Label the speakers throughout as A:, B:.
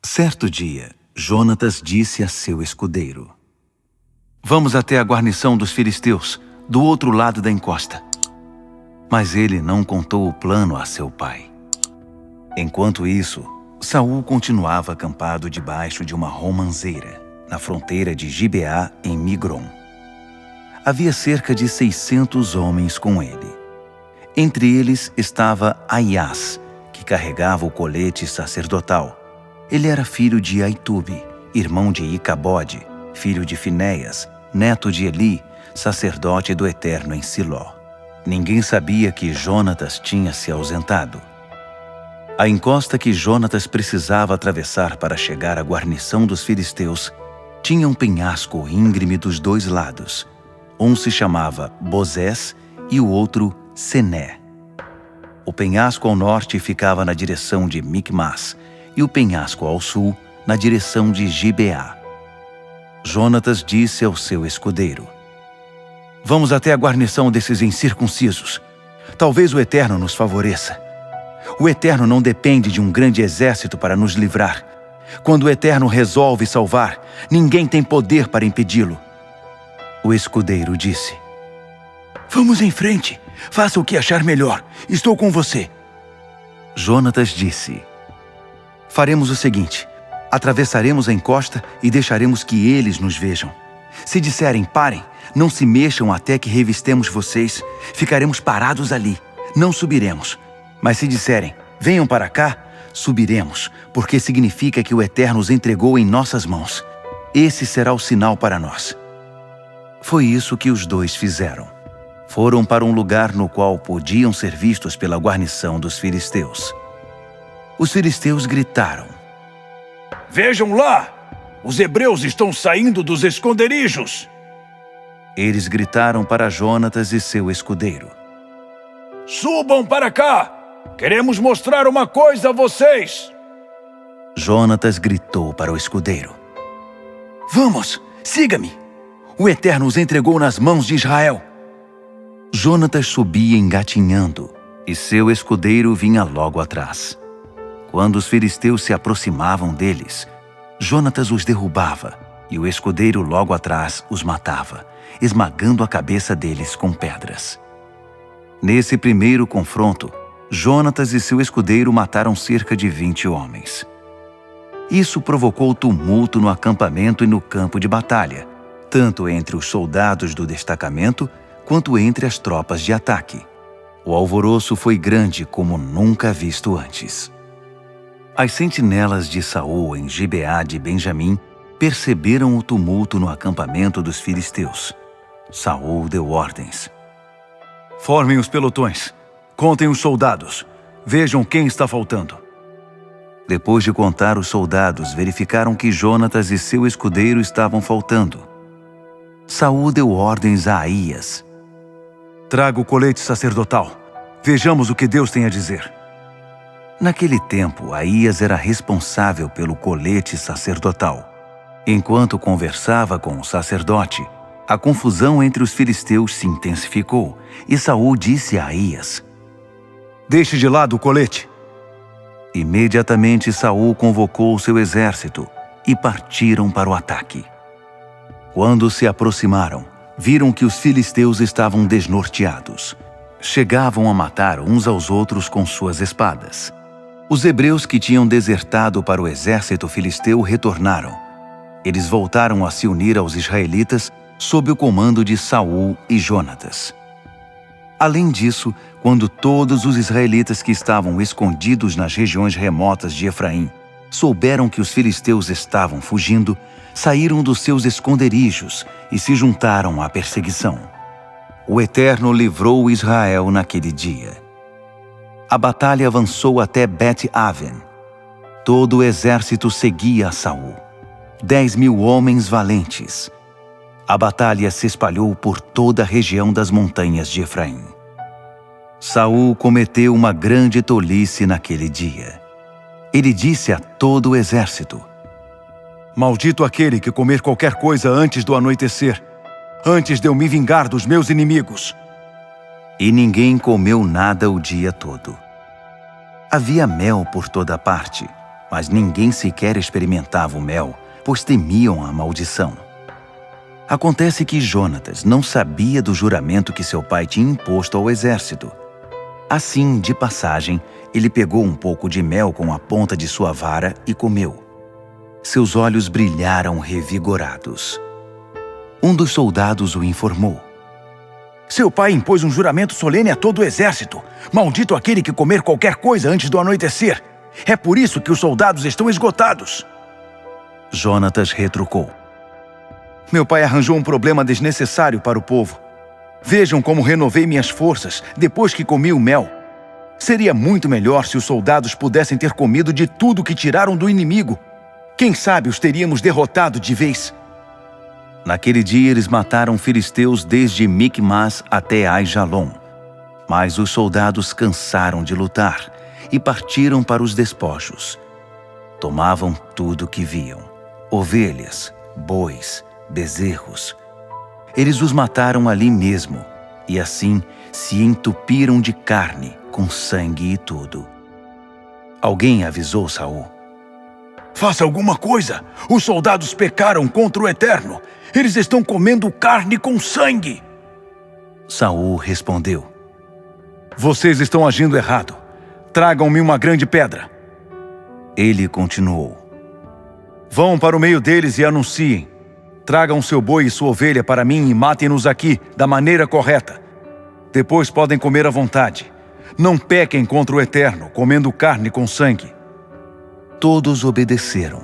A: Certo dia, Jonatas disse a seu escudeiro: "Vamos até a guarnição dos filisteus, do outro lado da encosta." Mas ele não contou o plano a seu pai. Enquanto isso, Saul continuava acampado debaixo de uma romanceira, na fronteira de Gibeá, em Migron. Havia cerca de 600 homens com ele. Entre eles estava Aias, que carregava o colete sacerdotal. Ele era filho de Aitube, irmão de Icabode, filho de Finéias, neto de Eli, sacerdote do Eterno em Siló. Ninguém sabia que Jonatas tinha se ausentado. A encosta que Jonatas precisava atravessar para chegar à guarnição dos filisteus tinha um penhasco íngreme dos dois lados. Um se chamava Bozés e o outro Sené. O penhasco ao norte ficava na direção de Micmas e o penhasco ao sul na direção de Gibeá. Jonatas disse ao seu escudeiro: "Vamos até a guarnição desses incircuncisos. Talvez o Eterno nos favoreça. O Eterno não depende de um grande exército para nos livrar. Quando o Eterno resolve salvar, ninguém tem poder para impedi-lo." O escudeiro disse: "Vamos em frente. Faça o que achar melhor. Estou com você." Jonatas disse: "Faremos o seguinte: atravessaremos a encosta e deixaremos que eles nos vejam. Se disserem parem, não se mexam até que revistemos vocês, ficaremos parados ali, não subiremos. Mas se disserem venham para cá, subiremos, porque significa que o Eterno os entregou em nossas mãos. Esse será o sinal para nós." Foi isso que os dois fizeram. Foram para um lugar no qual podiam ser vistos pela guarnição dos filisteus. Os filisteus gritaram:
B: "Vejam lá! Os hebreus estão saindo dos esconderijos!"
A: Eles gritaram para Jonatas e seu escudeiro:
B: "Subam para cá! Queremos mostrar uma coisa a vocês!"
A: Jonatas gritou para o escudeiro: "Vamos, siga-me! O Eterno os entregou nas mãos de Israel." Jonatas subia engatinhando, e seu escudeiro vinha logo atrás. Quando os filisteus se aproximavam deles, Jonatas os derrubava, e o escudeiro logo atrás os matava, esmagando a cabeça deles com pedras. Nesse primeiro confronto, Jonatas e seu escudeiro mataram cerca de 20 homens. Isso provocou tumulto no acampamento e no campo de batalha, tanto entre os soldados do destacamento quanto entre as tropas de ataque. O alvoroço foi grande como nunca visto antes. As sentinelas de Saul em Gibeá de Benjamim perceberam o tumulto no acampamento dos filisteus. Saul deu ordens: "Formem os pelotões, contem os soldados, vejam quem está faltando." Depois de contar os soldados, verificaram que Jonatas e seu escudeiro estavam faltando. Saul deu ordens a Aías: "Traga o colete sacerdotal. Vejamos o que Deus tem a dizer." Naquele tempo, Aías era responsável pelo colete sacerdotal. Enquanto conversava com o sacerdote, a confusão entre os filisteus se intensificou, e Saul disse a Aías: "Deixe de lado o colete." Imediatamente Saul convocou seu exército e partiram para o ataque. Quando se aproximaram, viram que os filisteus estavam desnorteados. Chegavam a matar uns aos outros com suas espadas. Os hebreus que tinham desertado para o exército filisteu retornaram. Eles voltaram a se unir aos israelitas sob o comando de Saul e Jonatas. Além disso, quando todos os israelitas que estavam escondidos nas regiões remotas de Efraim souberam que os filisteus estavam fugindo, saíram dos seus esconderijos e se juntaram à perseguição. O Eterno livrou Israel naquele dia. A batalha avançou até Bet-Aven. Todo o exército seguia a Saul. 10.000 homens valentes. A batalha se espalhou por toda a região das montanhas de Efraim. Saul cometeu uma grande tolice naquele dia. Ele disse a todo o exército: "Maldito aquele que comer qualquer coisa antes do anoitecer, antes de eu me vingar dos meus inimigos." E ninguém comeu nada o dia todo. Havia mel por toda parte, Mas ninguém sequer experimentava o mel, pois temiam a maldição. Acontece que Jonatas não sabia do juramento que seu pai tinha imposto ao exército. Assim, de passagem, ele pegou um pouco de mel com a ponta de sua vara e comeu. Seus olhos brilharam revigorados. Um dos soldados o informou.
B: Seu pai impôs um juramento solene a todo o exército. Maldito aquele que comer qualquer coisa antes do anoitecer. É por isso que os soldados estão esgotados.
A: Jonatas retrucou.
B: Meu pai arranjou um problema desnecessário para o povo. Vejam como renovei minhas forças depois que comi o mel. Seria muito melhor se os soldados pudessem ter comido de tudo que tiraram do inimigo. Quem sabe os teríamos derrotado de vez.
A: Naquele dia eles mataram filisteus desde Micmas até Aijalon. Mas os soldados cansaram de lutar e partiram para os despojos. Tomavam tudo que viam: ovelhas, bois, bezerros. Eles os mataram ali mesmo, e assim se entupiram de carne, com sangue e tudo. Alguém avisou Saul.
B: Faça alguma coisa! Os soldados pecaram contra o Eterno. Eles estão comendo carne com sangue.
A: Saul respondeu.
B: Vocês estão agindo errado. Tragam-me uma grande pedra.
A: Ele continuou.
B: Vão para o meio deles e anunciem. Tragam seu boi e sua ovelha para mim e matem-nos aqui, da maneira correta. Depois podem comer à vontade. Não pequem contra o Eterno, comendo carne com sangue.
A: Todos obedeceram.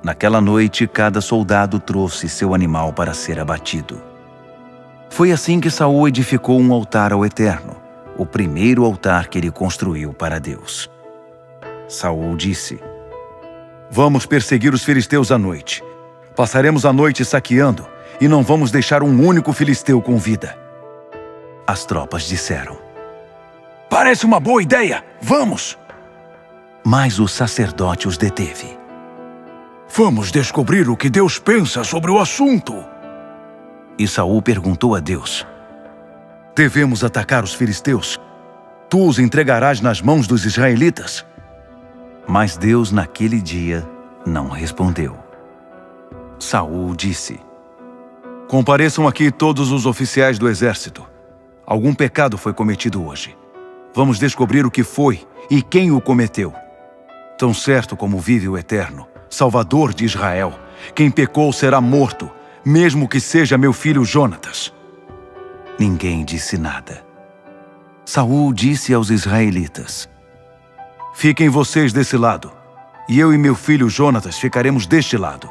A: Naquela noite, cada soldado trouxe seu animal para ser abatido. Foi assim que Saul edificou um altar ao Eterno, o primeiro altar que ele construiu para Deus. Saul disse:
B: Vamos perseguir os filisteus à noite. Passaremos a noite saqueando e não vamos deixar um único filisteu com vida.
A: As tropas disseram:
B: Parece uma boa ideia! Vamos!
A: Mas o sacerdote os deteve.
B: Vamos descobrir o que Deus pensa sobre o assunto.
A: E Saul perguntou a Deus:
B: Devemos atacar os filisteus? Tu os entregarás nas mãos dos israelitas?
A: Mas Deus naquele dia não respondeu. Saul disse:
B: Compareçam aqui todos os oficiais do exército. Algum pecado foi cometido hoje. Vamos descobrir o que foi e quem o cometeu. Tão certo como vive o Eterno, Salvador de Israel, quem pecou será morto, mesmo que seja meu filho Jonatas.
A: Ninguém disse nada. Saul disse aos israelitas:
B: Fiquem vocês desse lado, e eu e meu filho Jonatas ficaremos deste lado.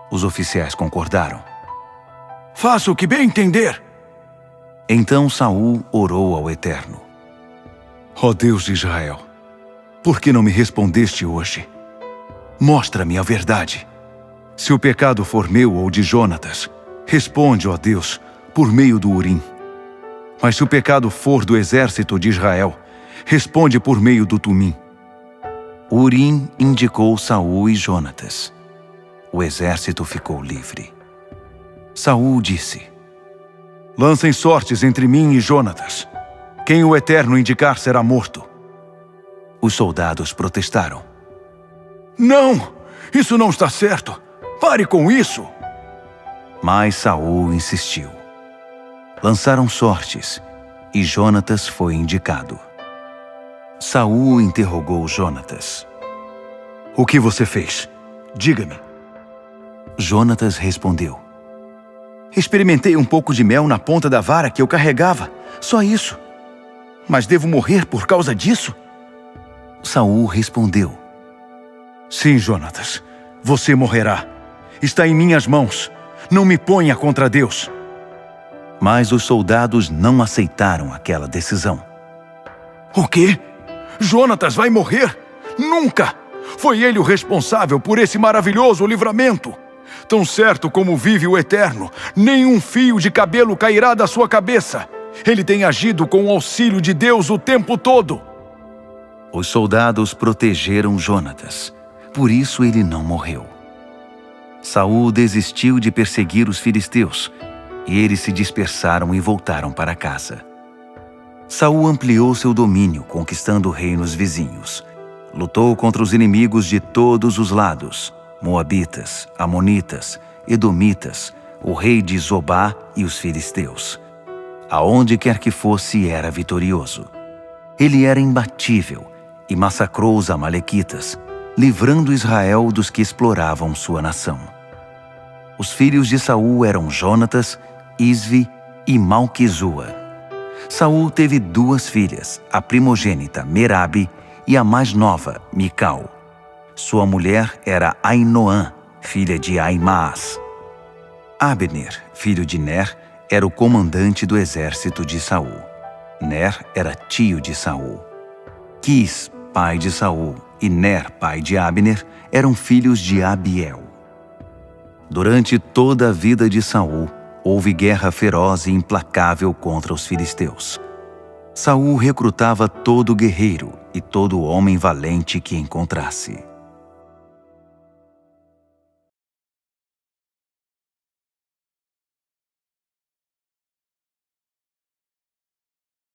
A: Os oficiais concordaram.
B: Faça o que bem entender.
A: Então Saul orou ao Eterno:
B: Ó Deus de Israel, por que não me respondeste hoje? Mostra-me a verdade. Se o pecado for meu ou de Jonatas, responde, ó Deus, por meio do Urim. Mas se o pecado for do exército de Israel, responde por meio do Tumim.
A: O Urim indicou Saul e Jonatas. O exército ficou livre. Saul disse:
B: Lancem sortes entre mim e Jonatas. Quem o Eterno indicar será morto.
A: Os soldados protestaram:
B: Não! Isso não está certo! Pare com isso!
A: Mas Saul insistiu. Lançaram sortes, e Jonatas foi indicado. Saul interrogou Jonatas:
B: O que você fez? Diga-me.
A: Jonatas respondeu:
B: Experimentei um pouco de mel na ponta da vara que eu carregava, só isso. Mas devo morrer por causa disso?
A: Saul respondeu:
B: Sim, Jonatas, você morrerá. Está em minhas mãos. Não me ponha contra Deus.
A: Mas os soldados não aceitaram aquela decisão.
B: O quê? Jonatas vai morrer? Nunca! Foi ele o responsável por esse maravilhoso livramento. Tão certo como vive o Eterno, nenhum fio de cabelo cairá da sua cabeça. Ele tem agido com o auxílio de Deus o tempo todo.
A: Os soldados protegeram Jonatas, por isso ele não morreu. Saul desistiu de perseguir os filisteus, e eles se dispersaram e voltaram para casa. Saul ampliou seu domínio, conquistando reinos vizinhos. lutou contra os inimigos de todos os lados: Moabitas, Amonitas, Edomitas, o rei de Zobá e os filisteus. Aonde quer que fosse, era vitorioso. Ele era imbatível e massacrou os amalequitas, livrando Israel dos que exploravam sua nação. Os filhos de Saul eram Jonatas, Isvi e Malquizua. Saul teve 2 filhas, a primogênita Merabe e a mais nova, Mical. Sua mulher era Ainoã, filha de Aimaas. Abner, filho de Ner, era o comandante do exército de Saul. Ner era tio de Saul. Quis, pai de Saul, e Ner, pai de Abner, eram filhos de Abiel. Durante toda a vida de Saul, houve guerra feroz e implacável contra os filisteus. Saul recrutava todo guerreiro e todo homem valente que encontrasse.